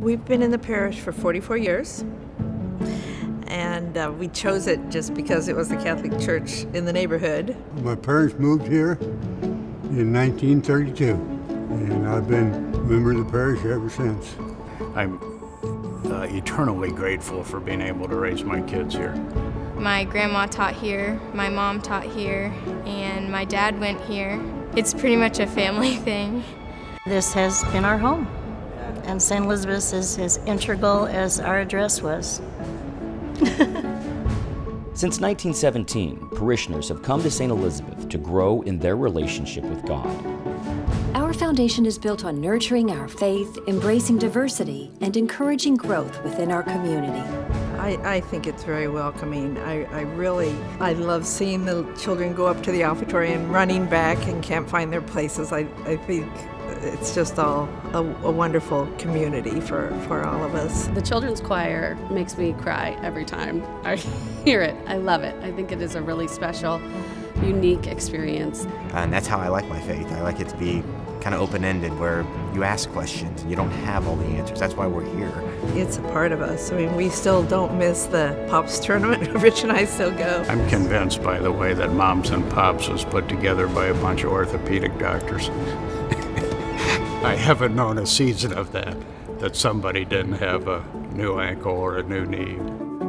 We've been in the parish for 44 years, and we chose it just because it was the Catholic Church in the neighborhood. My parents moved here in 1932, and I've been a member of the parish ever since. I'm eternally grateful for being able to raise my kids here. My grandma taught here, my mom taught here, and my dad went here. It's pretty much a family thing. This has been our home, and St. Elizabeth's is as integral as our address was. Since 1917, parishioners have come to St. Elizabeth to grow in their relationship with God. Our foundation is built on nurturing our faith, embracing diversity, and encouraging growth within our community. I think it's very welcoming. I love seeing the children go up to the offertory and running back and can't find their places. I think it's just all a wonderful community for all of us. The children's choir makes me cry every time I hear it. I love it. I think it is a really special, unique experience. And that's how I like my faith. I like it to be kind of open-ended, where you ask questions and you don't have all the answers. That's why we're here. It's a part of us. I mean, we still don't miss the Pops tournament. Rich and I still go. I'm convinced, by the way, that Moms and Pops was put together by a bunch of orthopedic doctors. I haven't known a season of that somebody didn't have a new ankle or a new knee.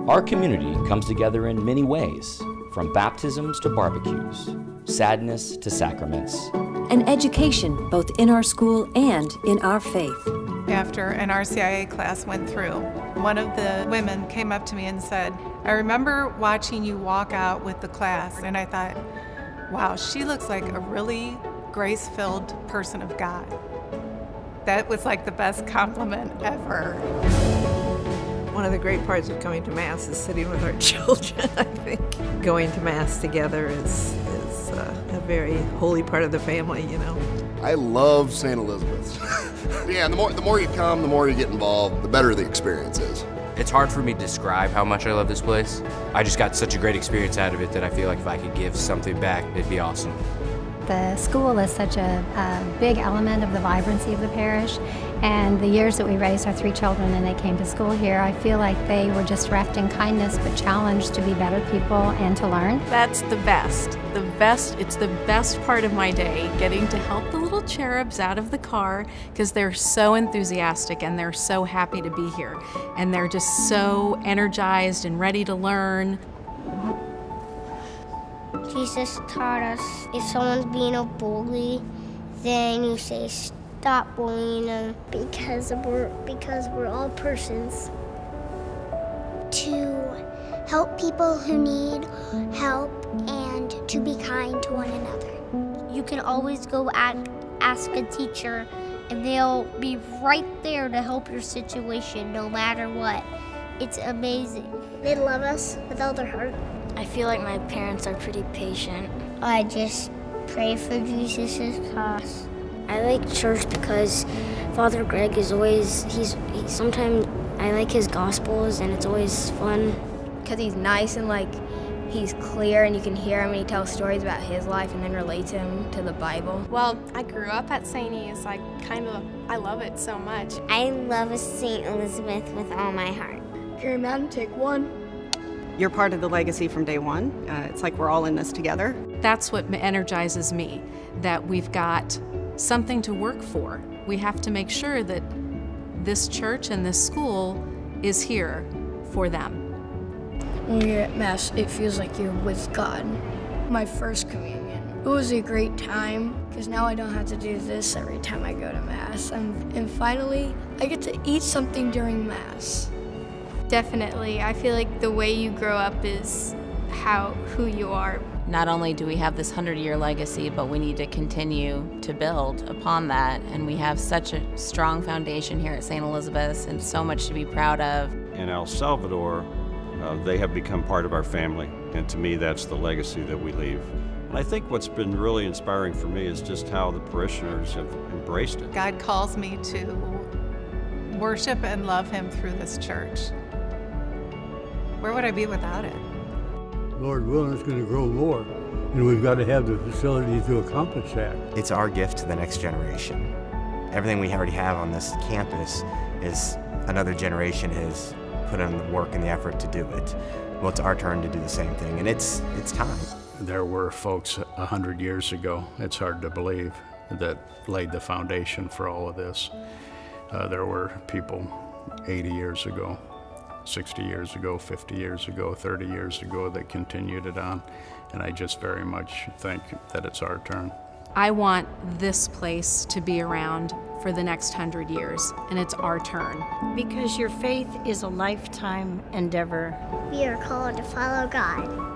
Our community comes together in many ways, from baptisms to barbecues, sadness to sacraments. And education, both in our school and in our faith. After an RCIA class went through, one of the women came up to me and said, "I remember watching you walk out with the class," and I thought, wow, she looks like a really grace-filled person of God. That was like the best compliment ever. One of the great parts of coming to Mass is sitting with our children, I think. Going to Mass together is a very holy part of the family, you know. I love St. Elizabeth's. Yeah, and the more you come, the more you get involved, the better the experience is. It's hard for me to describe how much I love this place. I just got such a great experience out of it that I feel like if I could give something back, it'd be awesome. The school is such a big element of the vibrancy of the parish, and the years that we raised our 3 children and they came to school here, I feel like they were just wrapped in kindness but challenged to be better people and to learn. That's the best. It's the best part of my day, getting to help the little cherubs out of the car because they're so enthusiastic and they're so happy to be here. And they're just so energized and ready to learn. Jesus taught us if someone's being a bully, then you say stop bullying them because we're all persons. To help people who need help and to be kind to one another. You can always go ask a teacher and they'll be right there to help your situation no matter what. It's amazing. They love us with all their heart. I feel like my parents are pretty patient. I just pray for Jesus' cause. I like church because Father Greg is always, sometimes I like his gospels and it's always fun. Because he's nice and he's clear and you can hear him and he tells stories about his life and then relates him to the Bible. Well, I grew up at St. E's. I love it so much. I love St. Elizabeth with all my heart. Carry Madden, take 1. You're part of the legacy from day one. It's like we're all in this together. That's what energizes me, that we've got something to work for. We have to make sure that this church and this school is here for them. When you're at Mass, it feels like you're with God. My first communion, it was a great time because now I don't have to do this every time I go to Mass. And finally, I get to eat something during Mass. Definitely. I feel like the way you grow up is who you are. Not only do we have this 100-year legacy, but we need to continue to build upon that. And we have such a strong foundation here at St. Elizabeth's and so much to be proud of. In El Salvador, they have become part of our family. And to me, that's the legacy that we leave. And I think what's been really inspiring for me is just how the parishioners have embraced it. God calls me to worship and love Him through this church. Where would I be without it? Lord willing, it's going to grow more, and we've got to have the facility to accomplish that. It's our gift to the next generation. Everything we already have on this campus is another generation has put in the work and the effort to do it. Well, it's our turn to do the same thing, and it's time. There were folks 100 years ago, it's hard to believe, that laid the foundation for all of this. There were people 80 years ago, 60 years ago, 50 years ago, 30 years ago that continued it on, and I just very much think that it's our turn. I want this place to be around for the next 100 years, and it's our turn. Because your faith is a lifetime endeavor. We are called to follow God.